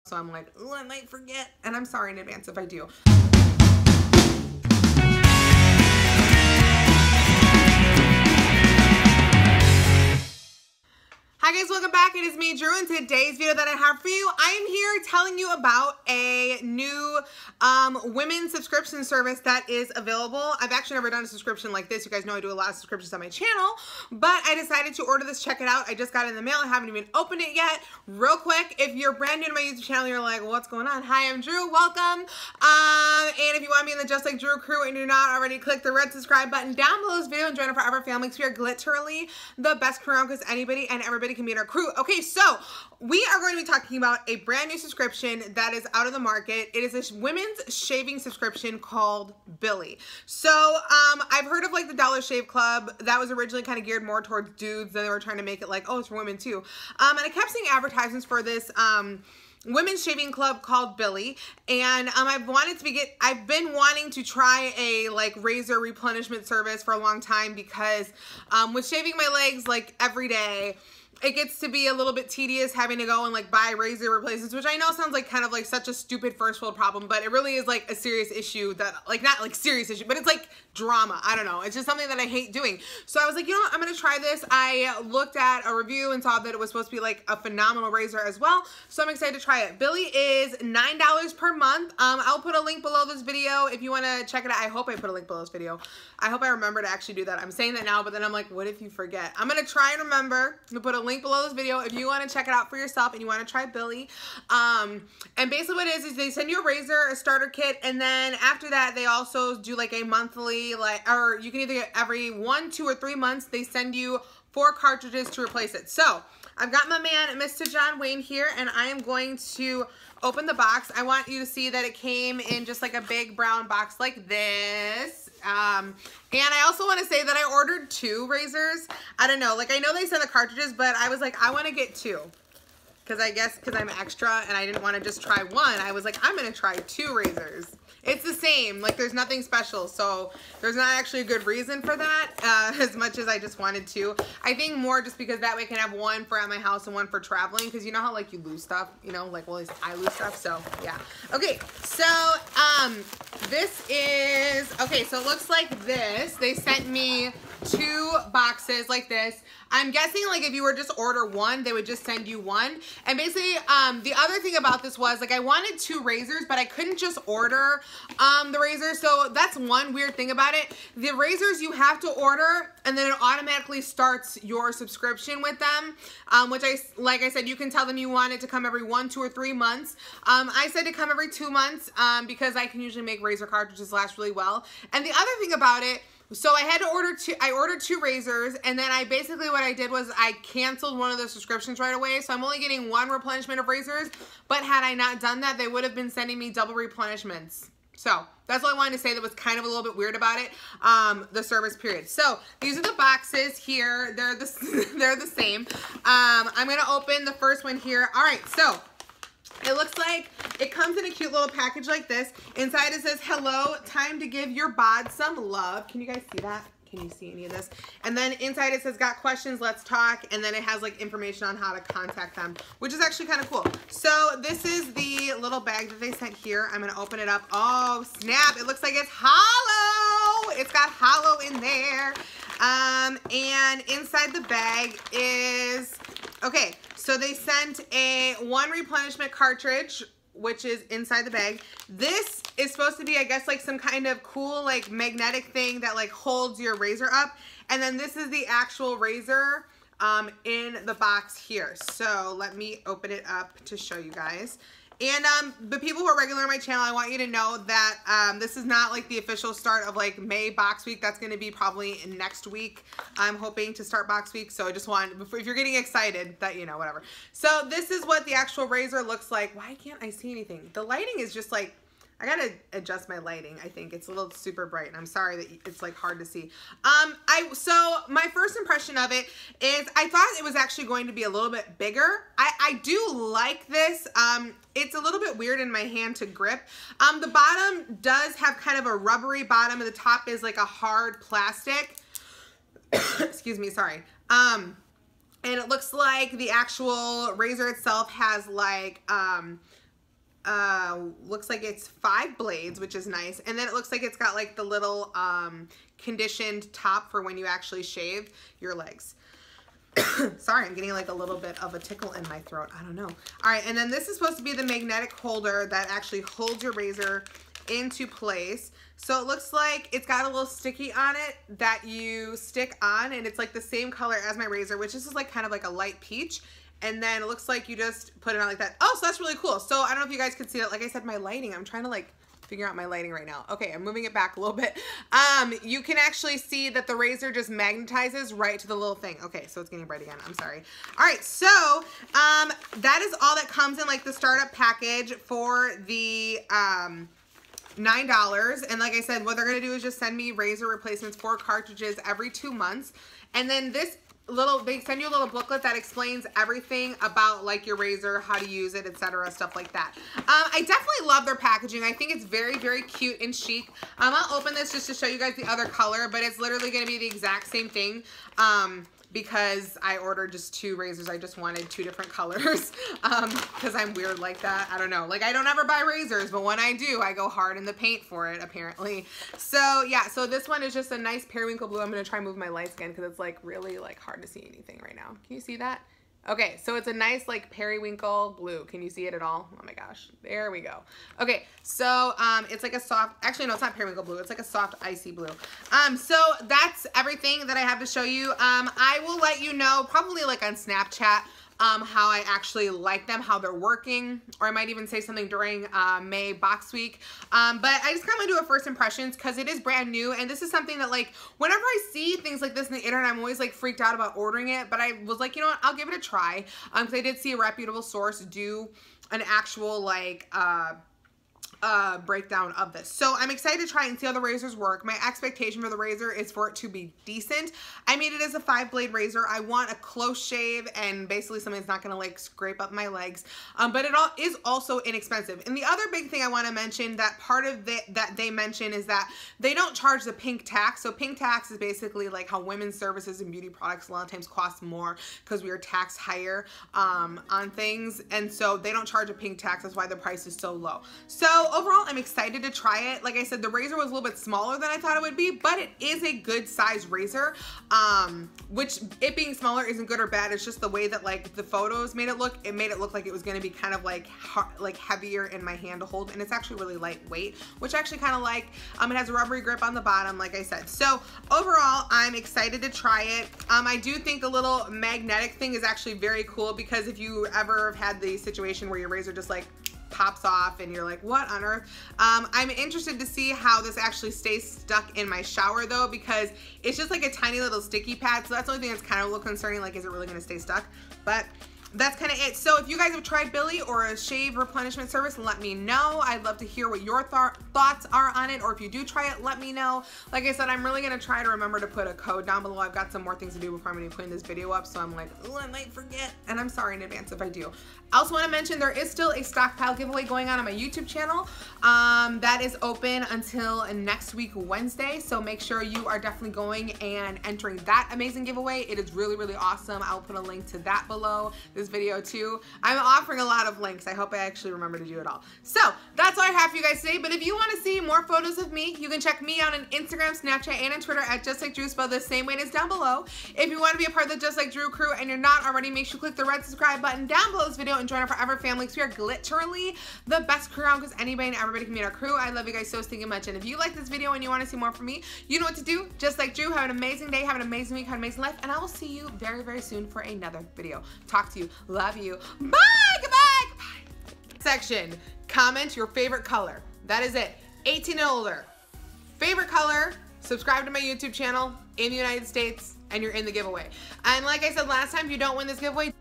So I'm like, ooh, I might forget. And I'm sorry in advance if I do. Hi guys, welcome back. It is me, Drew, and today's video that I have for you, I am here telling you about a new women's subscription service that is available. I've actually never done a subscription like this. You guys know I do a lot of subscriptions on my channel, but I decided to order this, check it out. I just got it in the mail. I haven't even opened it yet. Real quick, if you're brand new to my YouTube channel, you're like, what's going on? Hi, I'm Drew. Welcome. And if you want to be in the Just Like Drew crew and you're not already, click the red subscribe button down below this video and join our forever family because we are literally the best crew around because anybody and everybody can be in our crew. Okay, so we are going to be talking about a brand new subscription that is out of the market. It is a women's shaving subscription called Billie. So I've heard of like the Dollar Shave Club. That was originally kind of geared more towards dudes. Then they were trying to make it like, oh, it's for women too. And I kept seeing advertisements for this women's shaving club called Billie, and I've been wanting to try a like razor replenishment service for a long time because with shaving my legs like every day, it gets to be a little bit tedious having to go and like buy razor replacements, which I know sounds like kind of like such a stupid first world problem, but it really is like a serious issue that like, not like serious issue, but it's like drama. I don't know. It's just something that I hate doing. So I was like, you know what? I'm going to try this. I looked at a review and saw that it was supposed to be like a phenomenal razor as well. So I'm excited to try it. Billie is $9 per month. I'll put a link below this video if you want to check it out. I hope I put a link below this video. I hope I remember to actually do that. I'm saying that now, but then I'm like, what if you forget? I'm going to try and remember to put a link below this video if you want to check it out for yourself and you want to try Billie. And basically what it is they send you a razor, a starter kit, and then after that they also do like a monthly, like, or you can either get every 1, 2, or 3 months, they send you 4 cartridges to replace it. So I've got my man, Mr. John Wayne here, and I am going to open the box. I want you to see that it came in just like a big brown box like this. And I also want to say that I ordered 2 razors. I don't know, like I know they send the cartridges, but I was like, I want to get 2. Because I guess because I'm extra and I didn't want to just try one, I was like, I'm going to try 2 razors. It's the same, like there's nothing special, so there's not actually a good reason for that, as much as I just wanted to. I think more just because that way I can have one for at my house and one for traveling, because you know how like you lose stuff, you know, like, well, at least I lose stuff, so yeah. Okay, so this is, okay, so it looks like this. They sent me 2 boxes like this. I'm guessing like if you were just order one, they would just send you one. And basically, the other thing about this was like I wanted 2 razors, but I couldn't just order the razors. So that's one weird thing about it. The razors you have to order, and then it automatically starts your subscription with them. Which like I said, you can tell them you want it to come every 1, 2, or 3 months. I said to come every 2 months because I can usually make razor cartridges last really well. And the other thing about it, so I had to order 2, I ordered 2 razors, and then I basically what I did was I canceled one of the subscriptions right away, so I'm only getting 1 replenishment of razors, but had I not done that, they would have been sending me double replenishments. So that's all I wanted to say that was kind of a little bit weird about it, the service period. So these are the boxes here. They're the same. I'm going to open the first one here. All right, so it looks like it comes in a cute little package like this. Inside it says, hello, time to give your bod some love. Can you guys see that? Can you see any of this? And then inside it says, got questions, let's talk. And then it has like information on how to contact them, which is actually kind of cool. So this is the little bag that they sent here. I'm going to open it up. Oh, snap. It looks like it's hollow. It's got hollow in there. And inside the bag is, okay, so they sent a 1 replenishment cartridge, which is inside the bag. This is supposed to be, I guess, like some kind of cool, like magnetic thing that like holds your razor up. And then this is the actual razor in the box here. So let me open it up to show you guys. And the people who are regular on my channel, I want you to know that this is not like the official start of like May box week. That's going to be probably next week. I'm hoping to start box week. So I just want, if you're getting excited, that, you know, whatever. So this is what the actual razor looks like. Why can't I see anything? The lighting is just like, I gotta adjust my lighting. I think it's a little super bright, and I'm sorry that it's like hard to see. So my first impression of it is I thought it was actually going to be a little bit bigger. I do like this. It's a little bit weird in my hand to grip. The bottom does have kind of a rubbery bottom, and the top is like a hard plastic. Excuse me, sorry. And it looks like the actual razor itself has like looks like it's 5 blades, which is nice. And then it looks like it's got like the little conditioned top for when you actually shave your legs. Sorry, I'm getting like a little bit of a tickle in my throat. I don't know. All right, and then this is supposed to be the magnetic holder that actually holds your razor into place. So it looks like it's got a little sticky on it that you stick on, and it's like the same color as my razor, which is like kind of like a light peach. And then it looks like you just put it on like that. Oh, so that's really cool. So I don't know if you guys can see that. Like I said, my lighting, I'm trying to like figure out my lighting right now. Okay, I'm moving it back a little bit. You can actually see that the razor just magnetizes right to the little thing. Okay, so it's getting bright again. I'm sorry. All right, so that is all that comes in like the startup package for the $9. And like I said, what they're gonna do is just send me razor replacements for cartridges every 2 months. And then this they send you a little booklet that explains everything about like your razor, how to use it, etc., stuff like that. I definitely love their packaging. I think it's very, very cute and chic. I'll open this just to show you guys the other color, but it's literally going to be the exact same thing. Because I ordered just 2 razors. I just wanted 2 different colors because I'm weird like that. I don't know. Like, I don't ever buy razors, but when I do, I go hard in the paint for it, apparently. So, yeah. So this one is just a nice periwinkle blue. I'm going to try and move my lights again because it's, like, really, like, hard to see anything right now. Can you see that? Okay, so it's a nice like periwinkle blue. Can you see it at all? Oh my gosh, there we go. Okay, so it's like a soft, actually no, it's not periwinkle blue. It's like a soft icy blue. So that's everything that I have to show you. I will let you know probably like on Snapchat how I actually like them, how they're working, or I might even say something during May box week. But I just kind of want to do a first impressions because it is brand new, and this is something that like whenever I see things like this on the internet, I'm always like freaked out about ordering it. But I was like, you know what, I'll give it a try because I did see a reputable source do an actual like breakdown of this. So I'm excited to try and see how the razors work. My expectation for the razor is for it to be decent. I mean, it is a 5-blade razor. I want a close shave and basically something that's not going to like scrape up my legs. But it is also inexpensive. And the other big thing I want to mention that part of that they mention is that they don't charge the pink tax. So pink tax is basically like how women's services and beauty products a lot of times cost more because we are taxed higher on things. And so they don't charge a pink tax. That's why the price is so low. So overall, I'm excited to try it. Like I said, the razor was a little bit smaller than I thought it would be, but it is a good size razor, which it being smaller isn't good or bad. It's just the way that like the photos made it look. It made it look like it was going to be kind of like heavier in my hand to hold, and it's actually really lightweight, which I actually kind of like. It has a rubbery grip on the bottom, like I said. So overall, I'm excited to try it. I do think the little magnetic thing is actually very cool because if you ever have had the situation where your razor just like pops off and you're like, what on earth? I'm interested to see how this actually stays stuck in my shower though, because it's just like a tiny little sticky pad. So that's the only thing that's kind of a little concerning, like is it really gonna stay stuck? But that's kind of it. So if you guys have tried Billie or a shave replenishment service, let me know. I'd love to hear what your thoughts are on it, or if you do try it, let me know. Like I said, I'm really going to try to remember to put a code down below. I've got some more things to do before I'm going to be putting this video up, so I'm like, oh, I might forget, and I'm sorry in advance if I do. I also want to mention there is still a stockpile giveaway going on my YouTube channel. That is open until next week, Wednesday, so make sure you are definitely going and entering that amazing giveaway. It is really, really awesome. I'll put a link to that below this video too. I'm offering a lot of links. I hope I actually remember to do it all. So that's all I have for you guys today, but if you want to see more photos of me, you can check me out on Instagram, Snapchat, and on Twitter at Justlikedrew, spelled the same way as down below. If you want to be a part of the Just Like Drew crew and you're not already, make sure you click the red subscribe button down below this video and join our forever family, because we are literally the best crew around, because anybody and everybody can be in our crew. I love you guys so stinking much, and if you like this video and you want to see more from me, you know what to do. Just like Drew, have an amazing day, have an amazing week, have an amazing life, and I will see you very, very soon for another video. Talk to you. Love you. Bye. Goodbye. Goodbye. Section. Comment your favorite color. That is it. 18 and older. Favorite color. Subscribe to my YouTube channel in the United States, and you're in the giveaway. And like I said last time, if you don't win this giveaway,